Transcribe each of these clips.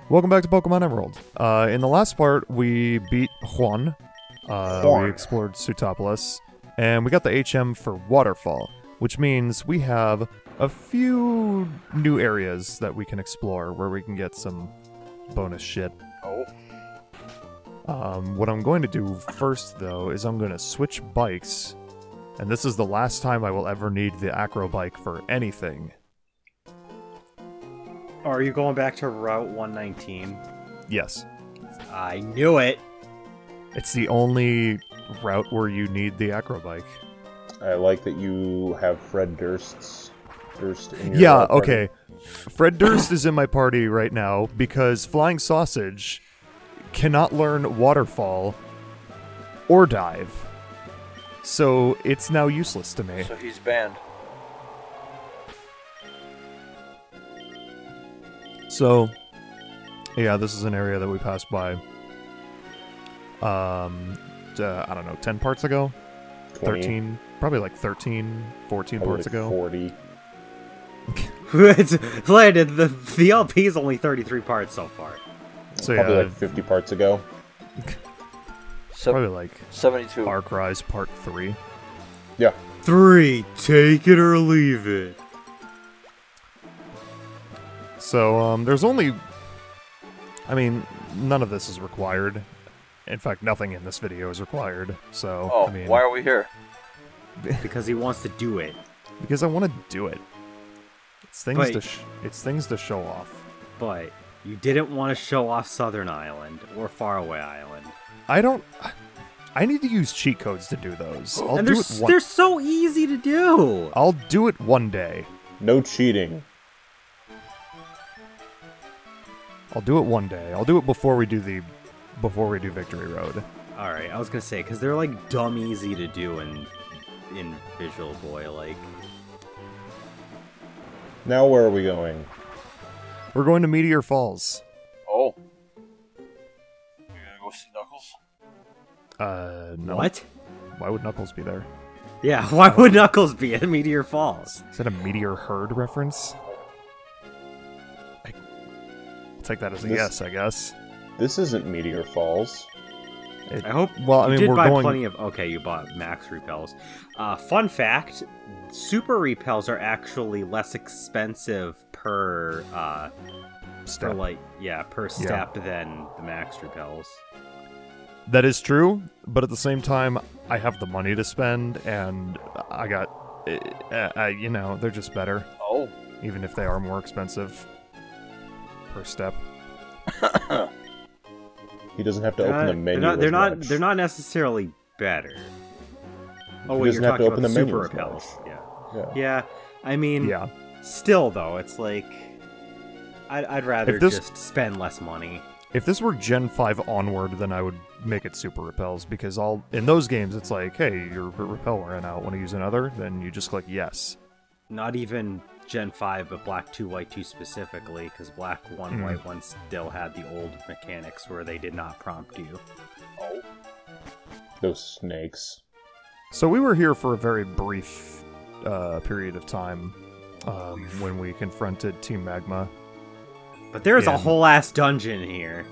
Welcome back to Pokemon Emerald. In the last part, we beat Juan. We explored Sootopolis, and we got the HM for Waterfall, which means we have a few new areas that we can explore where we can get some bonus shit. Oh. What I'm going to do first, though, is I'm going to switch bikes, and this is the last time I will ever need the Acro bike for anything. Oh, are you going back to Route 119? Yes. I knew it! It's the only route where you need the Acro bike. I like that you have Fred Durst in your Yeah, party. okay. Fred Durst is in my party right now because Flying Sausage cannot learn Waterfall or Dive. So it's now useless to me. So he's banned. So, yeah, this is an area that we passed by, I don't know, 10 parts ago? 20, 13, probably like 13, 14 probably parts like ago. 40. It's landed. The LP is only 33 parts so far. So Probably yeah, like 50 parts ago. probably like 72. Far Cry's Part 3. Yeah. 3. Take it or leave it. So, there's only... I mean, none of this is required. In fact, nothing in this video is required, so, Oh, I mean... why are we here? Because he wants to do it. Because I want to do it. It's things But- to it's things to show off. But you didn't want to show off Southern Island or Faraway Island. I need to use cheat codes to do those. I'll And do they're, it one... they're so easy to do! I'll do it one day. No cheating. I'll do it one day. I'll do it before we do Victory Road. Alright, I was gonna say, because they're like dumb easy to do in Visual Boy, like... Now where are we going? We're going to Meteor Falls. Oh. You gonna go see Knuckles? No. What? Why would Knuckles be there? Yeah, why would Knuckles be at Meteor Falls? Is that a Meteor Herd reference? I'll take that as a This- yes, I guess. This isn't Meteor Falls. It- I hope Well, I you mean, did we're buy going. plenty of... Okay, you bought max repels. Fun fact, super repels are actually less expensive per Step. per step than the max repels. That is true, but at the same time, I have the money to spend, and I got, you know, they're just better, Oh. even if they are more expensive per step. He doesn't have to open the menu They're not. as much. They're not necessarily better. Oh, He wait, doesn't you're have to talking open about the the menu super as much. repels. Yeah. Yeah. Yeah. I mean, Yeah. still though, it's like I'd rather If this- just spend less money. If this were Gen 5 onward, then I would make it super repels, because in those games, it's like, hey, your repel ran out, want to use another? Then you just click yes. Not even Gen 5, but Black 2, White 2 specifically, because Black 1, White 1 still had the old mechanics where they did not prompt you. Oh. Those snakes. So we were here for a very brief period of time when we confronted Team Magma. But there's a Yeah. whole ass dungeon here.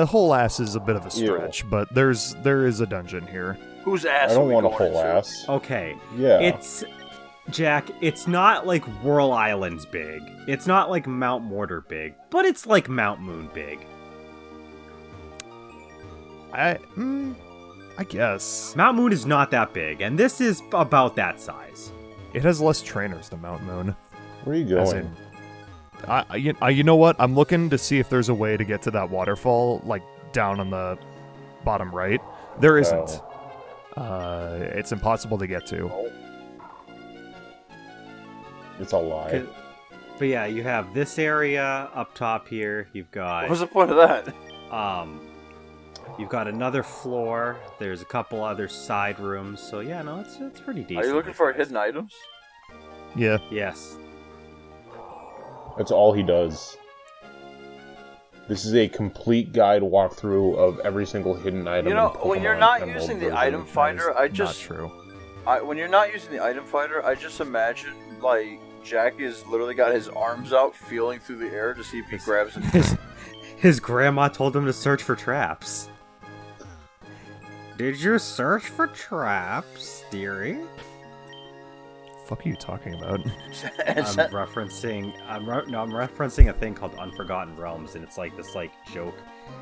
Whole ass is a bit of a stretch, but there is a dungeon here. Whose I ass are don't we want a going whole into? ass. Okay, Yeah. it's Jack. It's not like Whirl Island's big. It's not like Mount Mortar big, but it's like Mount Moon big. I guess Mount Moon is not that big, and this is about that size. it has less trainers than Mount Moon. Where are you As going? in, you know what? I'm looking to see if there's a way to get to that waterfall, like down on the bottom right. There isn't. It's impossible to get to. Oh. It's a lie. But yeah, you have this area up top here. You've What was got the point of that? you've got another floor. There's a couple other side rooms. So yeah, no, it's pretty decent. Are you looking for hidden items? Yeah. Yes. That's all he does. This is a complete guide walkthrough of every single hidden item. You know, in when you're Pokemon not Emerald using the version. item finder, I Not just true. when you're not using the item finder, I just imagine like Jackie has literally got his arms out, feeling through the air to see if he grabs it. His grandma told him to search for traps. Did you search for traps, dearie? Fuck are you talking about? I'm referencing a thing called Unforgotten Realms, and it's like this like joke.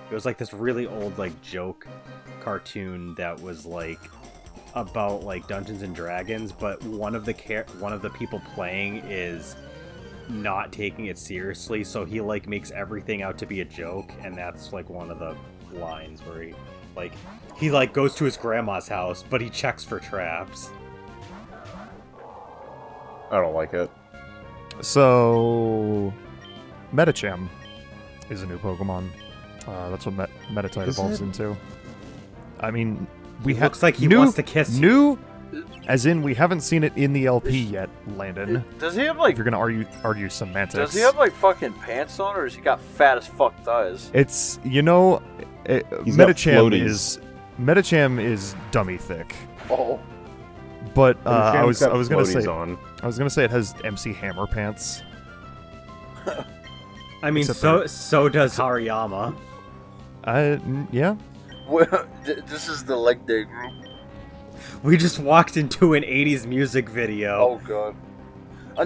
It was like this really old like joke cartoon that was like about like Dungeons and Dragons, but one of the people playing is not taking it seriously, so he like makes everything out to be a joke, and that's like one of the lines where he goes to his grandma's house, but he checks for traps. I don't like it. So, Medicham is a new Pokemon. That's what Meditite evolves into. I mean, looks like he wants to kiss you. New, as in we haven't seen it in the LP yet, Landon. Does he have like? If you're gonna argue semantics. Does he have like fucking pants on, or has he got fat as fuck thighs? It's Medicham is dummy thick. Oh. But I was gonna say on. I was gonna say it has MC Hammer pants. I mean, so does Hariyama. Yeah. This is the leg day group. We just walked into an 80s music video. Oh god.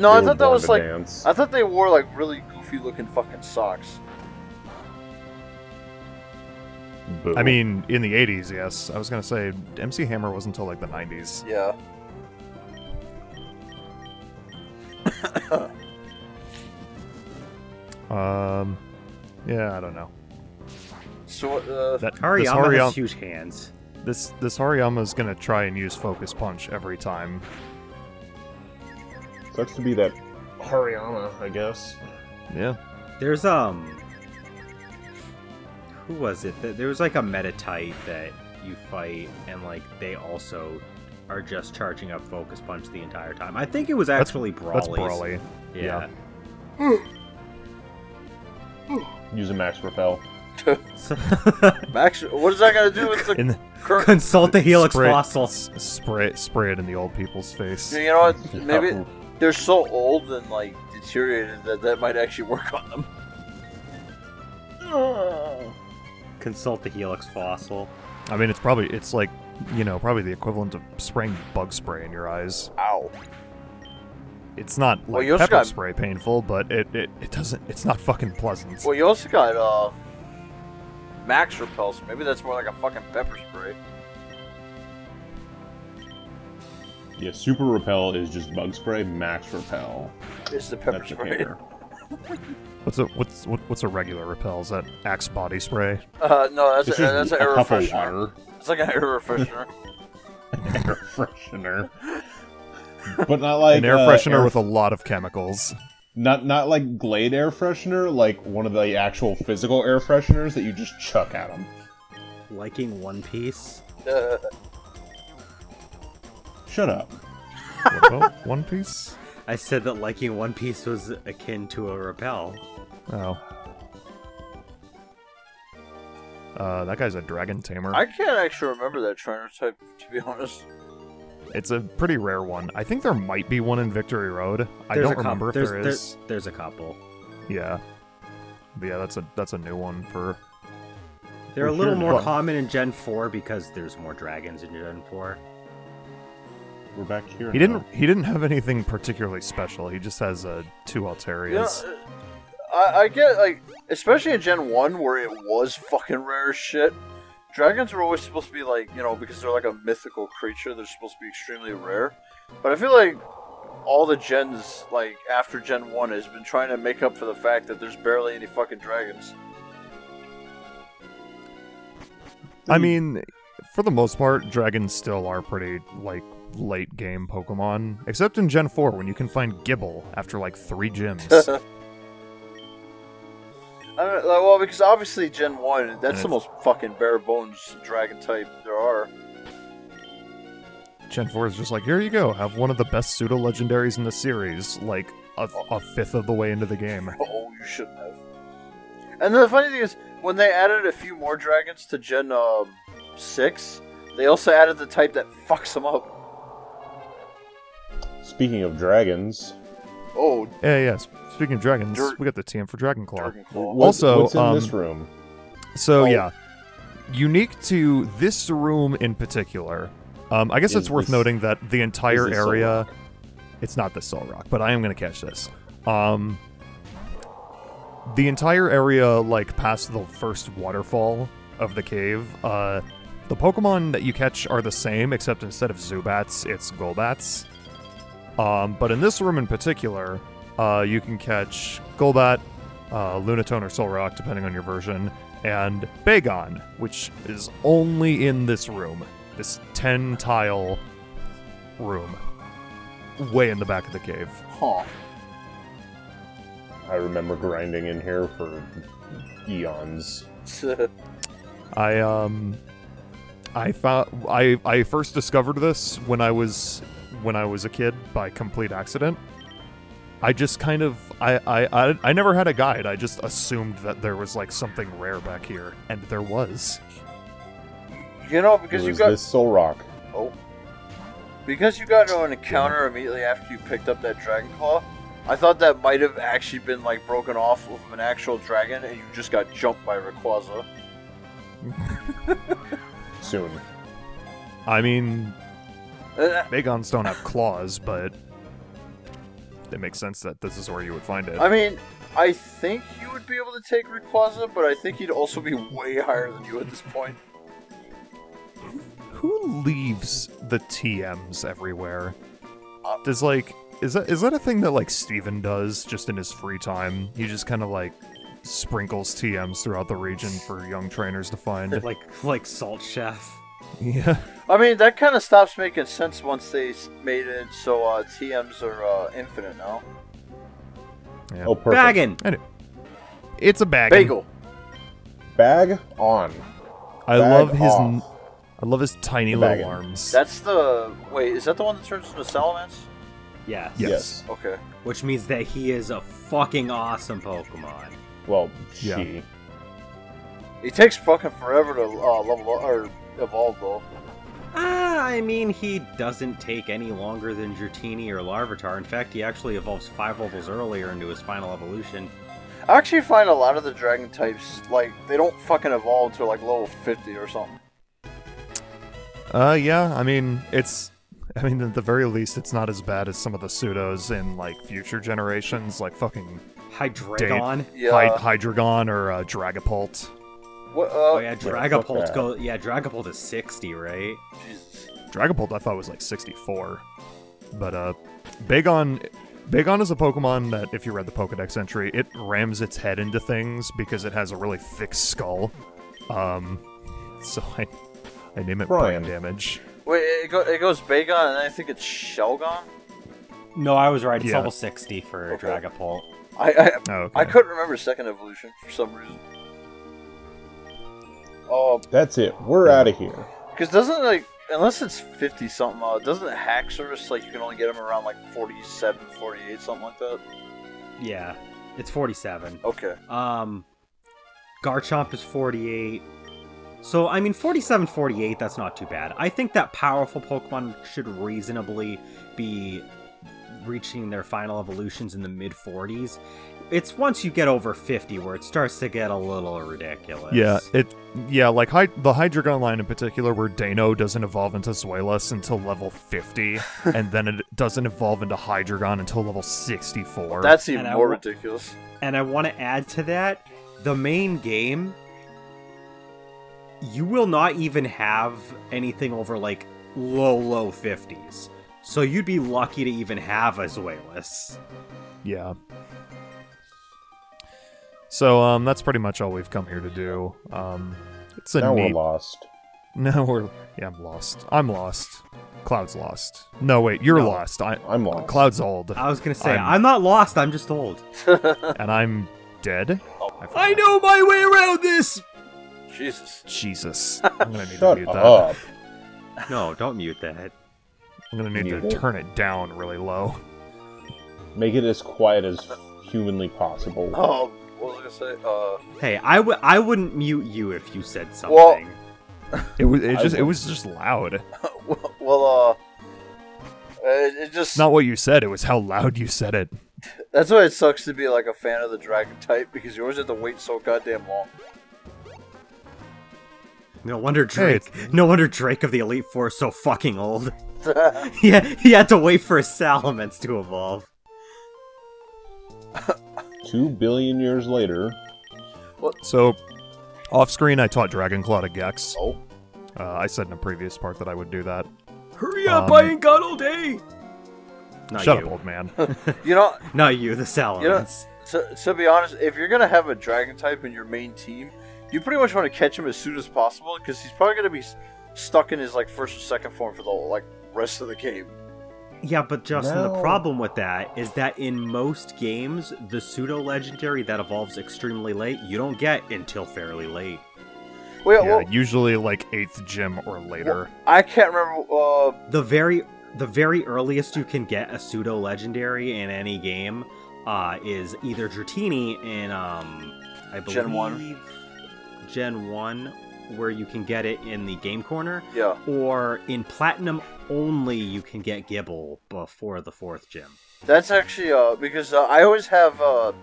No, I thought that was like dance. I thought they wore like really goofy looking fucking socks. Boo. I mean, in the 80s, yes. I was gonna say MC Hammer wasn't until like the 90s. Yeah. Yeah, I don't know. So Hariyama has huge hands. This Hariyama's gonna try and use Focus Punch every time. Sucks to be that Hariyama, I guess. Yeah. There's who was it? There was like a Meditite that you fight, and like they also are just charging up Focus Punch the entire time. I think it was actually Brawley. That's Brawley. Yeah. Use a Max Repel. Max, what is that gonna do with the current? Consult the Helix Fossil. Spray it in the old people's face. You know what? Maybe they're so old and like deteriorated that might actually work on them. Consult the Helix Fossil. I mean, it's like, probably the equivalent of spraying bug spray in your eyes. Ow. It's not like pepper spray painful, but it doesn't. It's not fucking pleasant. Well, you also got Max Repel, so maybe that's more like a fucking pepper spray. Yeah, Super Repel is just bug spray. Max Repel. It's the pepper spray. What's a regular Repel? Is that Axe body spray? No, that's an air cup of refreshener. water. It's like an air refreshener. Air freshener. But not like an air freshener with a lot of chemicals. Not like Glade air freshener, like one of the actual physical air fresheners that you just chuck at them. Liking One Piece? Shut up. What about One Piece? I said that liking One Piece was akin to a Repel. Oh. That guy's a dragon tamer. I can't actually remember that trainer type, to be honest. It's a pretty rare one. I think there might be one in Victory Road. I don't remember if there is. There's a couple. Yeah. But yeah, that's a new one for... They're a little more common in Gen 4 because there's more dragons in Gen 4. We're back here. He didn't have anything particularly special. He just has 2 Altarias. Yeah, I get, like, especially in Gen 1 where it was fucking rare as shit. Dragons are always supposed to be like, because they're like a mythical creature, they're supposed to be extremely rare. But I feel like all the gens, like, after Gen 1 has been trying to make up for the fact that there's barely any fucking dragons. I mean, for the most part, dragons still are pretty, like, late game Pokemon. Except in Gen 4 when you can find Gible after, like, 3 gyms. Well, because obviously Gen 1, that's the most fucking bare bones dragon type there are. Gen 4 is just like, here you go, have one of the best pseudo-legendaries in the series, like, a fifth of the way into the game. Oh, you shouldn't have. And the funny thing is, when they added a few more dragons to Gen 6, they also added the type that fucks them up. Speaking of dragons, Oh, Yeah. Speaking of dragons, Dirt- we got the TM for Dragon Claw. Dragon Claw. Also, what's in this room? So Oh. yeah, unique to this room in particular. I guess Is it's worth this- noting that the entire is this Soul area. Rock? It's not the Soul Rock, but I am gonna catch this. The entire area, like past the first waterfall of the cave, the Pokemon that you catch are the same, except instead of Zubats, it's Golbats. But in this room in particular, you can catch Golbat, Lunatone or Solrock, depending on your version, and Bagon, which is only in this room. This 10-tile room. Way in the back of the cave. Huh. I remember grinding in here for eons. I first discovered this when I was a kid by complete accident. I just kind of I never had a guide. I just assumed that there was like something rare back here, and there was. You know, It because you was got this Soul Rock. because you got into an encounter immediately after you picked up that Dragon Claw. I thought that might have actually been like broken off of an actual dragon, and you just got jumped by Rayquaza. Soon. I mean, Uh, Bagons don't have claws, but it makes sense that this is where you would find it. I mean, I think you would be able to take Rayquaza, but I think he'd also be way higher than you at this point. Who leaves the TMs everywhere? Does like is that a thing that like Steven does just in his free time? He just kind of like sprinkles TMs throughout the region for young trainers to find. like Salt Chef. Yeah. I mean, that kind of stops making sense once they made it so TMs are infinite now. Yeah. Oh, perfect. Baggin! It's a bag. Bagel. Bag on. I Bag love his off. I love his tiny The little baggin. arms. That's the... Wait, is that the one that turns into Salamence? Yes. Yes. Okay. Which means that he is a fucking awesome Pokemon. Well, Yeah. she. It takes fucking forever to level up, or evolve, though. I mean, he doesn't take any longer than Dratini or Larvitar. In fact, he actually evolves 5 levels earlier into his final evolution. I actually find a lot of the dragon types, like, they don't fucking evolve until, like, level 50 or something. Yeah, I mean, at the very least, it's not as bad as some of the pseudos in, like, future generations, like fucking Hydreigon. Yeah. Hydreigon or Dragapult. What, Oh yeah, fuck Dragapult that. Dragapult is 60, right? Jesus. Dragapult I thought was like 64. But, Bagon is a Pokemon that, if you read the Pokedex entry, it rams its head into things because it has a really thick skull. So I name it Brian. brain damage. Wait, it goes Bagon, and then I think it's Shelgon? No, I was right. It's Yeah. level 60 for Okay. Dragapult. I Oh, okay. I couldn't remember second evolution for some reason. Oh, That's it. We're out of here. because doesn't, like, unless it's 50 something, doesn't Hack Service, like, you can only get them around, like, 47, 48, something like that? Yeah, it's 47. Okay. Garchomp is 48. So, I mean, 47, 48, that's not too bad. I think that powerful Pokemon should reasonably be reaching their final evolutions in the mid-40s. It's once you get over 50 where it starts to get a little ridiculous. Yeah, like the Hydreigon line in particular, where Dano doesn't evolve into Zweilous until level 50, and then it doesn't evolve into Hydreigon until level 64. That's even And more ridiculous. And I want to add to that, the main game, you will not even have anything over, like, low 50s. So you'd be lucky to even have a Zweilous. Yeah. So, that's pretty much all we've come here to do. It's a Now we're neat... lost. No, I'm lost. I'm lost. Cloud's lost. No, wait, you're No. lost. I'm lost. Cloud's old. I was going to say, I'm- I'm not lost, I'm just old. And I'm dead? I know my way around this! Jesus. Jesus. I'm gonna need to Shut mute that. up. No, don't mute that. I'm gonna need Mute to it. turn it down really low. Make it as quiet as humanly possible. Oh, what was I gonna say? Hey, I wouldn't mute you if you said something. It was just loud. Well, it just... It's not what you said, it was how loud you said it. That's why it sucks to be like a fan of the dragon type, because you always have to wait so goddamn long. No wonder Drake. No wonder Drake of the Elite Four is so fucking old. Yeah, he had to wait for his Salamence to evolve. 2 billion years later. So, off screen, I taught Dragonclaw to Gex. Oh. I said in a previous part that I would do that. Hurry up, I ain't got all day! Not Shut you. up, old man. You know, Not you, the Salamence. to be honest, if you're gonna have a dragon type in your main team, you pretty much want to catch him as soon as possible, because he's probably gonna be stuck in his like first or second form for the like rest of the game. Yeah, but Justin, the No. problem with that is that in most games, the pseudo-legendary that evolves extremely late, you don't get until fairly late. Wait, Yeah, well, usually like 8th gym or later. I can't remember. The very earliest you can get a pseudo-legendary in any game is either Dratini in, I believe... Gen 1. Gen 1, where you can get it in the Game Corner, Yeah. or in Platinum only you can get Gibble before the 4th gym. That's actually because I always have a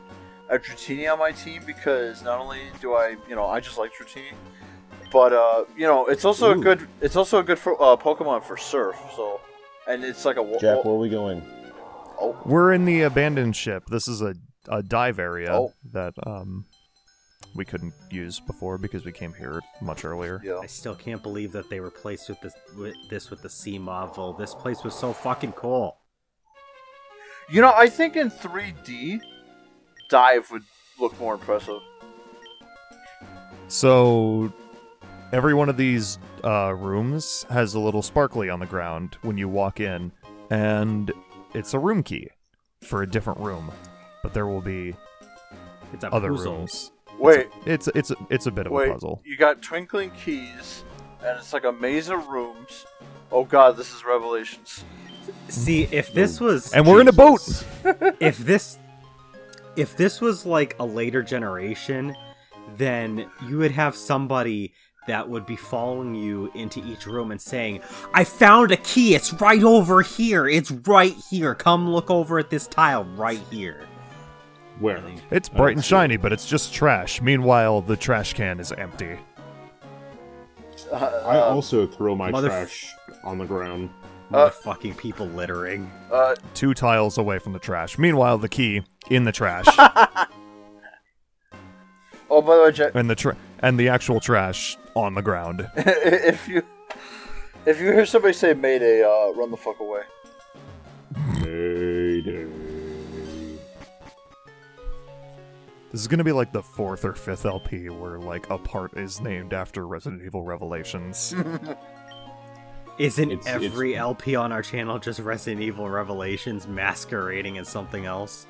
Dratini on my team, because not only do I just like Dratini, but it's also Ooh. a good for Pokemon for Surf. So, and it's like a Jack, where are we going? We're in the abandoned ship. This is a dive area Oh. that we couldn't use before because we came here much earlier. yeah. I still can't believe that they replaced with the Sea Marvel. This place was so fucking cool. I think in 3D, dive would look more impressive. So, every one of these rooms has a little sparkly on the ground when you walk in, and it's a room key for a different room. But there will be It's a other puzzle. rooms. Wait, It's a bit of a puzzle. you got twinkling keys, and it's like a maze of rooms. Oh god, this is Revelations. See, if this was And we're in a boat. if this was like a later generation, then you would have somebody that would be following you into each room and saying, "I found a key. It's right over here. It's right here. Come look over at this tile right here." Where? It's bright and shiny, but it's just trash. Meanwhile, the trash can is empty. I also throw my Mother- trash on the ground. Motherfucking people littering. 2 tiles away from the trash. Meanwhile, the key in the trash. Oh, by the way, Jack, and the actual trash on the ground. if you hear somebody say "Mayday," run the fuck away. Mayday. This is gonna be like the 4th or 5th LP where like a part is named after Resident Evil Revelations. Isn't It's- every LP on our channel just Resident Evil Revelations masquerading as something else?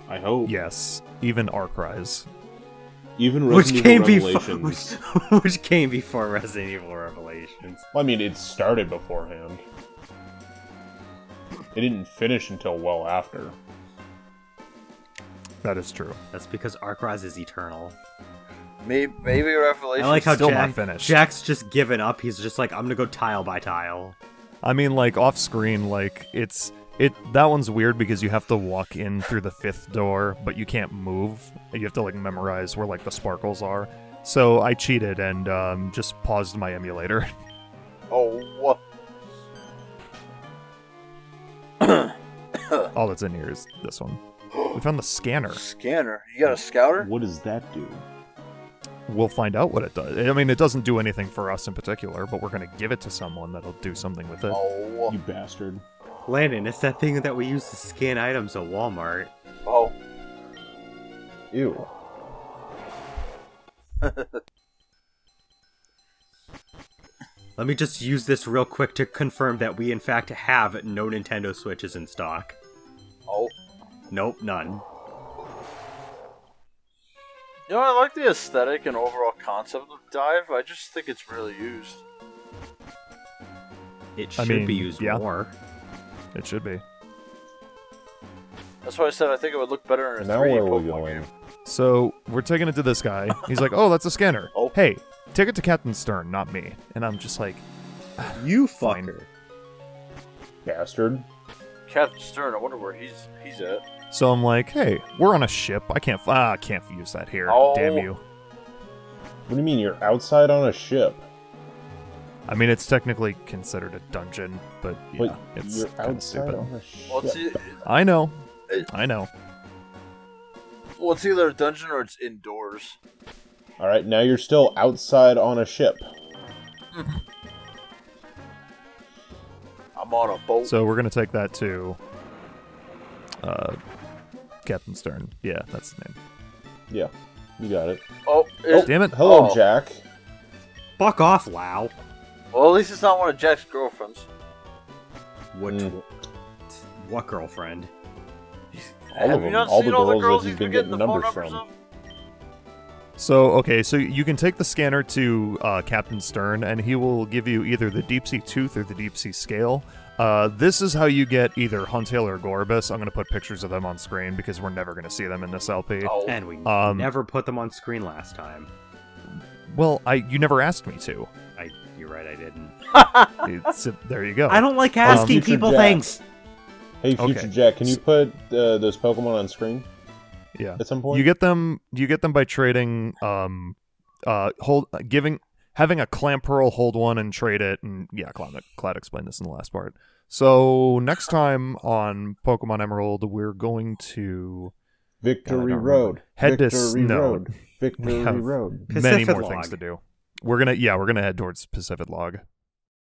I hope. Yes, even Arcrise. Even Which Resident came Evil before, Revelations. which came before Resident Evil Revelations. Well, I mean, it started beforehand. It didn't finish until well after. That is true. That's because Arcrise is eternal. Maybe Revelations. I like how Still not finished. Jack's just given up. He's just like, I'm gonna go tile by tile. I mean, like off screen, like that one's weird because you have to walk in through the 5th door, but you can't move. You have to like memorize where like the sparkles are. So I cheated and just paused my emulator. Oh, what? All that's in here is this one. We found the scanner. Scanner. You got a scouter? What does that do? We'll find out what it does. I mean, it doesn't do anything for us in particular, but we're gonna give it to someone that'll do something with it. Oh, You bastard. Landon, it's that thing that we use to scan items at Walmart. oh. Ew. Let me just use this real quick to confirm that we in fact have no Nintendo Switches in stock. Oh. Nope, none. I like the aesthetic and overall concept of Dive. I just think it's really used. It I should mean, be used yeah. more. It should be. That's why I said I think it would look better in a Now 3D where are we Pokemon going? game. So we're taking it to this guy. He's like, "Oh, that's a scanner. Oh. Hey, take it to Captain Stern, not me." And I'm just like, You Fine. fucker. Bastard. Captain Stern, I wonder where he's at. So I'm like, hey, we're on a ship. I can't use that here. Oh. Damn you. What do you mean you're outside on a ship? I mean, it's technically considered a dungeon, but yeah, But it's you're kind of outside stupid. on a ship. Well, I know. I know. well, it's either a dungeon or it's indoors. All right, now you're still outside on a ship. I'm on a boat. So we're gonna take that to Captain Stern. Yeah, that's the name. Yeah, you got it. Damn it. Hello, Oh. Jack. Fuck off, Lau. Well, at least it's not one of Jack's girlfriends. What girlfriend? All Have of you them. not All seen the all the girls girls that he's you've been been getting getting the phone numbers numbers from. of? So, okay, so you can take the scanner to Captain Stern, and he will give you either the Deep Sea Tooth or the Deep Sea Scale. This is how you get either Huntail or Gorbis. I'm going to put pictures of them on screen because we're never going to see them in this LP. Oh, And we never put them on screen last time. Well, you never asked me to. You're right, I didn't. There you go. I don't like asking Future people Jack. things. Hey, Future Okay. Jack, can you put those Pokemon on screen Yeah. at some point? You get them by trading having a Clamperl hold one and trade it, and yeah, Cloud explained this in the last part. So next time on Pokemon Emerald, we're going to Victory God, I don't Road. remember. Head to Victory no. Road. Victory have- Road. many Pacific more Log. things to do. We're gonna head towards Pacific Log.